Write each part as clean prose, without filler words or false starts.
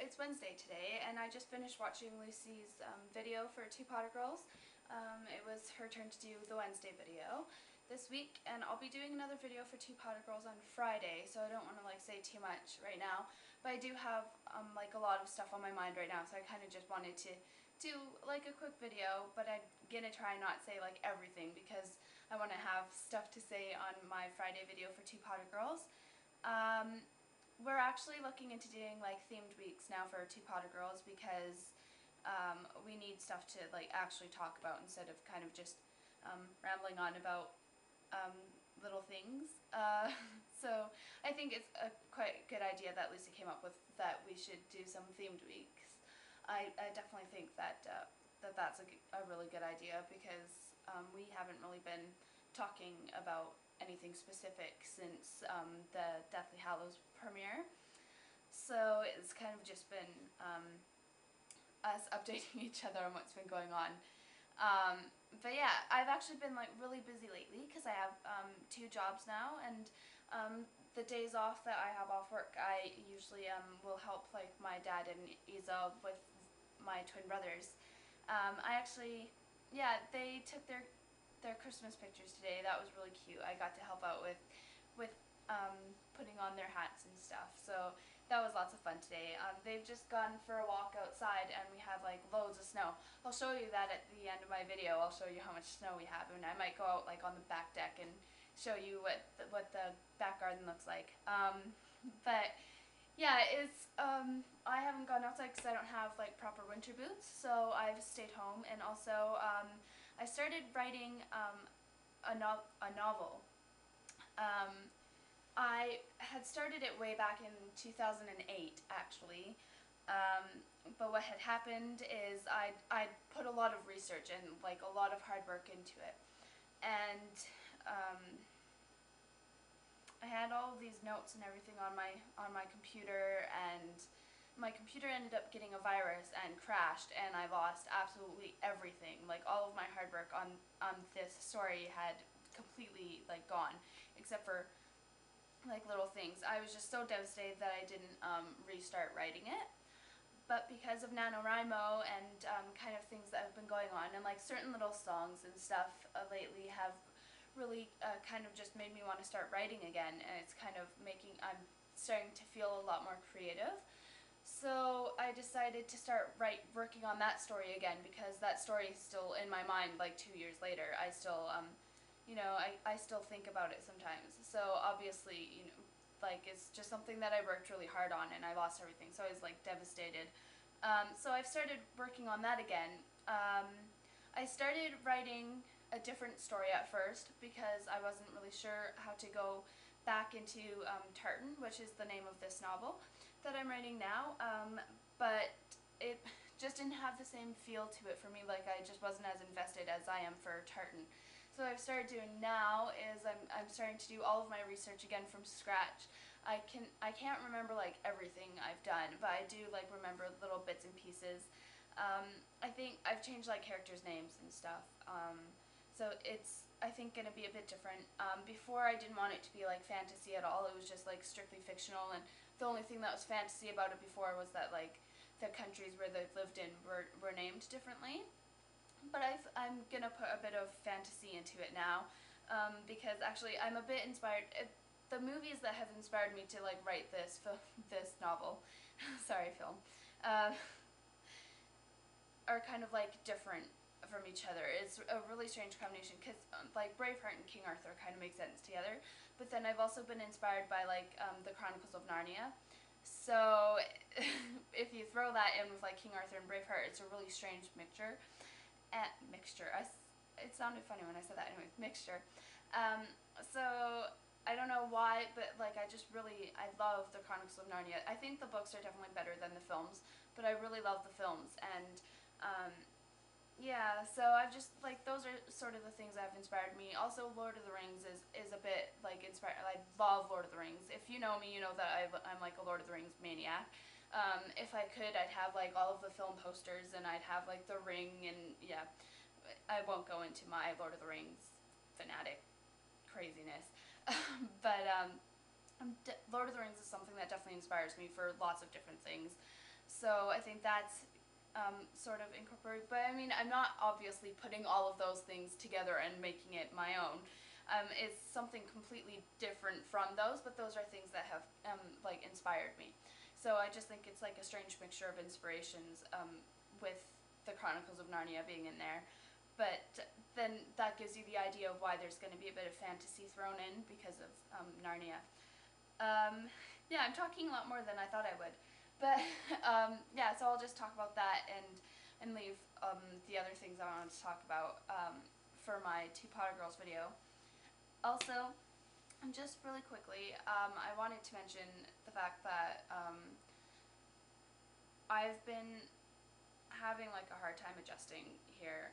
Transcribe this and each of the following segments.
It's Wednesday today, and I just finished watching Lucy's video for Two Potter Girls. It was her turn to do the Wednesday video this week, and I'll be doing another video for Two Potter Girls on Friday, so I don't want to like say too much right now. But I do have like a lot of stuff on my mind right now, so I kind of just wanted to do like a quick video, but I'm gonna try not say like everything because I want to have stuff to say on my Friday video for Two Potter Girls. We're actually looking into doing like themed weeks now for Two Potter Girls because we need stuff to like actually talk about instead of kind of just rambling on about little things. So I think it's a quite good idea that Lucy came up with, that we should do some themed weeks. I definitely think that that's a really good idea because we haven't really been talking about anything specific since the Deathly Hallows premiere. So it's kind of just been us updating each other on what's been going on. But yeah, I've actually been like really busy lately because I have 2 jobs now, and the days off that I have off work, I usually will help like my dad and Isa with my twin brothers. I actually, yeah, they took their Christmas pictures today. That was really cute. I got to help out with putting on their hats and stuff. So that was lots of fun today. They've just gone for a walk outside and we have like loads of snow. I'll show you that at the end of my video. I'll show you how much snow we have, and I might go out like on the back deck and show you what the back garden looks like. But yeah, it's I haven't gone outside because I don't have like proper winter boots, so I've stayed home. And also I started writing a novel. I had started it way back in 2008 actually, but what had happened is I'd put a lot of research and like a lot of hard work into it, and I had all of these notes and everything on my computer, and my computer ended up getting a virus and crashed, and I lost absolutely everything. Like all of my hard work on this story had completely like gone, except for like little things. I was just so devastated that I didn't restart writing it. But because of NaNoWriMo and kind of things that have been going on, and like certain little songs and stuff lately have really kind of just made me want to start writing again, and it's kind of I'm starting to feel a lot more creative. So I decided to start working on that story again, because that story is still in my mind like 2 years later. I still you know, I still think about it sometimes. So obviously, you know, like it's just something that I worked really hard on, and I lost everything, so I was like devastated. So I've started working on that again. I started writing a different story at first because I wasn't really sure how to go back into Tartan, which is the name of this novel that I'm writing now, but it just didn't have the same feel to it for me. Like I just wasn't as invested as I am for Tartan. So what I've started doing now is I'm starting to do all of my research again from scratch. I can't remember like everything I've done, but I do like remember little bits and pieces. I think I've changed like characters' names and stuff. So it's, I think, going to be a bit different. Before I didn't want it to be like fantasy at all. It was just like strictly fictional, and the only thing that was fantasy about it before was that like the countries where they lived in were named differently. But I'm going to put a bit of fantasy into it now, because actually I'm a bit inspired. The movies that have inspired me to like write this novel, sorry, film, are kind of like different from each other. It's a really strange combination because like Braveheart and King Arthur kind of make sense together, but then I've also been inspired by like the Chronicles of Narnia. So if you throw that in with like King Arthur and Braveheart, it's a really strange mixture. It sounded funny when I said that. Anyway, mixture. So I don't know why, but like I love the Chronicles of Narnia. I think the books are definitely better than the films, but I really love the films, and yeah, so I've just like, those are sort of the things that have inspired me. Also, Lord of the Rings is a bit like inspired. I love Lord of the Rings. If you know me, you know that I'm like a Lord of the Rings maniac. If I could, I'd have like all of the film posters, and I'd have like the ring, and yeah, I won't go into my Lord of the Rings fanatic craziness. But Lord of the Rings is something that definitely inspires me for lots of different things. So I think that's sort of incorporated, but I mean, I'm not obviously putting all of those things together and making it my own. It's something completely different from those, but those are things that have like inspired me. So I just think it's like a strange mixture of inspirations with the Chronicles of Narnia being in there. But then that gives you the idea of why there's going to be a bit of fantasy thrown in because of Narnia. Yeah, I'm talking a lot more than I thought I would. But yeah, so I'll just talk about that and leave the other things I wanted to talk about for my Two Potter Girls video. Also, just really quickly, I wanted to mention the fact that I've been having like a hard time adjusting here.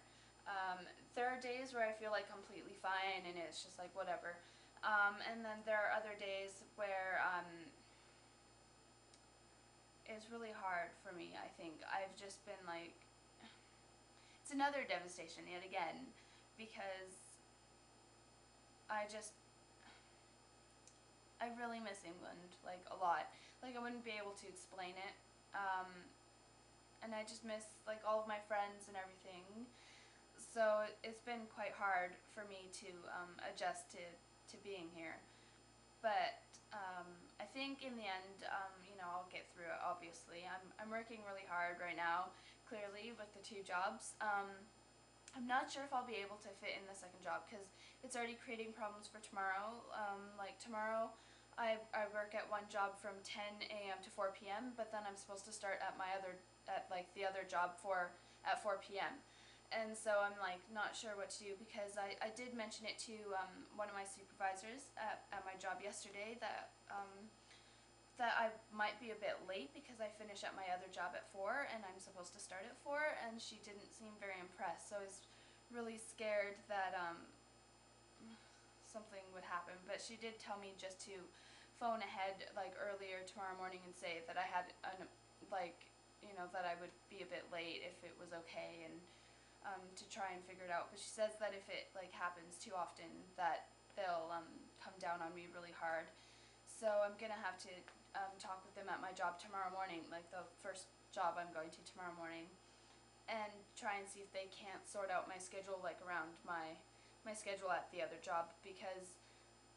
There are days where I feel like completely fine and it's just like whatever. And then there are other days where it's really hard for me, I think. I've just been like, it's another devastation yet again, because I really miss England, like, a lot. Like, I wouldn't be able to explain it. And I just miss, like, all of my friends and everything. So it's been quite hard for me to adjust to being here. But I think in the end, I'll get through it, obviously. I'm working really hard right now, clearly, with the two jobs. I'm not sure if I'll be able to fit in the second job because it's already creating problems for tomorrow. Like tomorrow, I work at one job from 10 a.m. to 4 p.m., but then I'm supposed to start at the other job at 4 p.m. And so I'm like not sure what to do because I did mention it to one of my supervisors at my job yesterday that I might be a bit late because I finish at my other job at 4 and I'm supposed to start at 4, and she didn't seem very impressed. So I was really scared that something would happen, but she did tell me just to phone ahead like earlier tomorrow morning and say that I had that I would be a bit late if it was okay, and to try and figure it out. But she says that if it like happens too often that they'll come down on me really hard. So I'm gonna have to talk with them at my job tomorrow morning, like the first job I'm going to tomorrow morning, and try and see if they can't sort out my schedule like around my schedule at the other job, because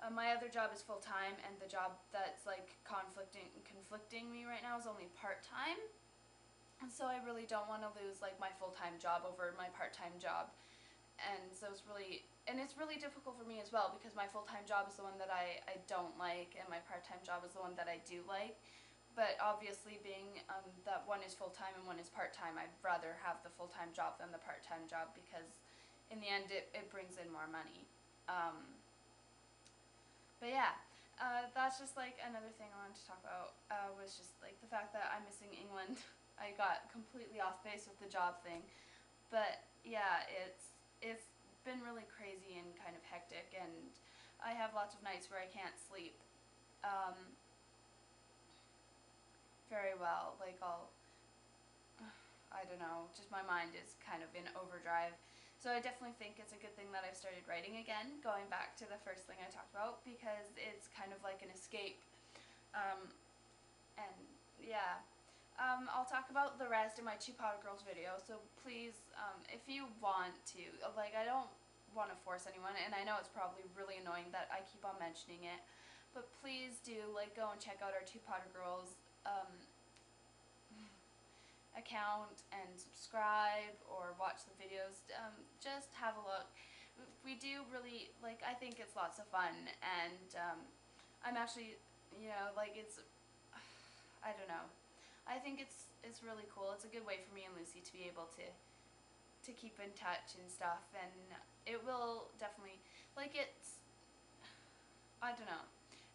my other job is full time and the job that's like conflicting me right now is only part time. And so I really don't want to lose like my full-time job over my part-time job. And so it's really difficult for me as well because my full-time job is the one that I don't like and my part-time job is the one that I do like. But obviously being that one is full-time and one is part-time, I'd rather have the full-time job than the part-time job because in the end it brings in more money. But yeah, that's just like another thing I wanted to talk about was just like the fact that I'm missing England. I got completely off base with the job thing, but yeah, it's been really crazy and kind of hectic, and I have lots of nights where I can't sleep very well. Like I don't know, just my mind is kind of in overdrive. So I definitely think it's a good thing that I've started writing again, going back to the first thing I talked about, because it's kind of like an escape. And yeah, I'll talk about the rest in my Two Potter Girls video, so please, if you want to, like, I don't want to force anyone, and I know it's probably really annoying that I keep on mentioning it, but please do, like, go and check out our Two Potter Girls, account and subscribe or watch the videos. Just have a look. We do really, like, I think it's lots of fun, and I'm actually, like, it's, I don't know. I think it's really cool. It's a good way for me and Lucy to be able to keep in touch and stuff, and it will definitely, like, it's, I don't know,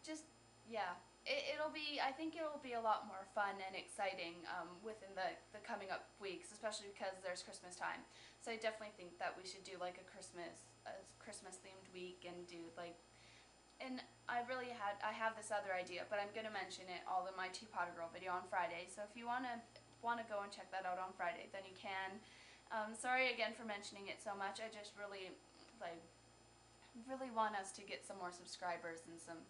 just, yeah, I think it'll be a lot more fun and exciting within the coming up weeks, especially because there's Christmas time. So I definitely think that we should do like a Christmas themed week and do like, and I have this other idea, but I'm gonna mention it all in my Two Potter Girl video on Friday. So if you wanna go and check that out on Friday, then you can. Sorry again for mentioning it so much. I just really want us to get some more subscribers and some,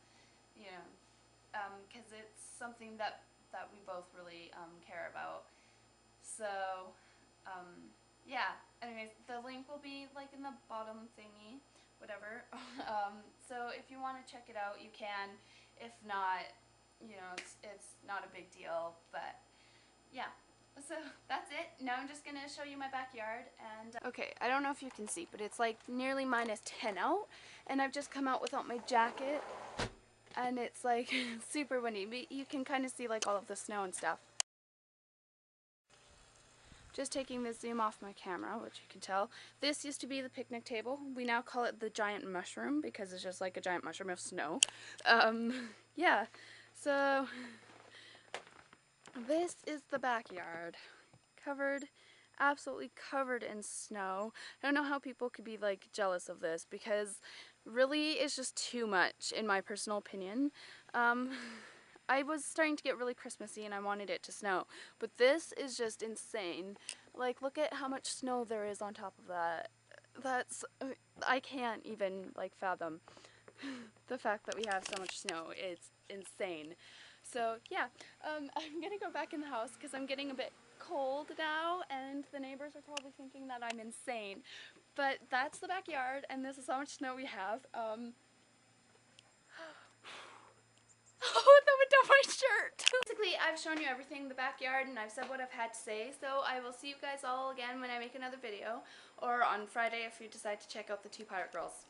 because it's something that that we both really care about. So, yeah, anyways, the link will be like in the bottom thingy, whatever. So if you want to check it out, you can. If not, you know, it's not a big deal, but yeah. So that's it. Now I'm just gonna show you my backyard. And okay, I don't know if you can see, but it's like nearly -10 out, and I've just come out without my jacket, and it's like super windy, but you can kind of see like all of the snow and stuff. Just taking the zoom off my camera, which you can tell. This used to be the picnic table. We now call it the giant mushroom because it's just like a giant mushroom of snow. Yeah, so this is the backyard. Absolutely covered in snow. I don't know how people could be like jealous of this because really it's just too much in my personal opinion. I was starting to get really Christmassy and I wanted it to snow, but this is just insane. Like, look at how much snow there is on top of that. I can't even like fathom the fact that we have so much snow. It's insane. So yeah, I'm gonna go back in the house because I'm getting a bit cold now and the neighbors are probably thinking that I'm insane. But that's the backyard and this is how much snow we have. Oh, that went down my shirt. Basically, I've shown you everything in the backyard and I've said what I've had to say, so I will see you guys all again when I make another video, or on Friday if you decide to check out the Two Pirate Girls.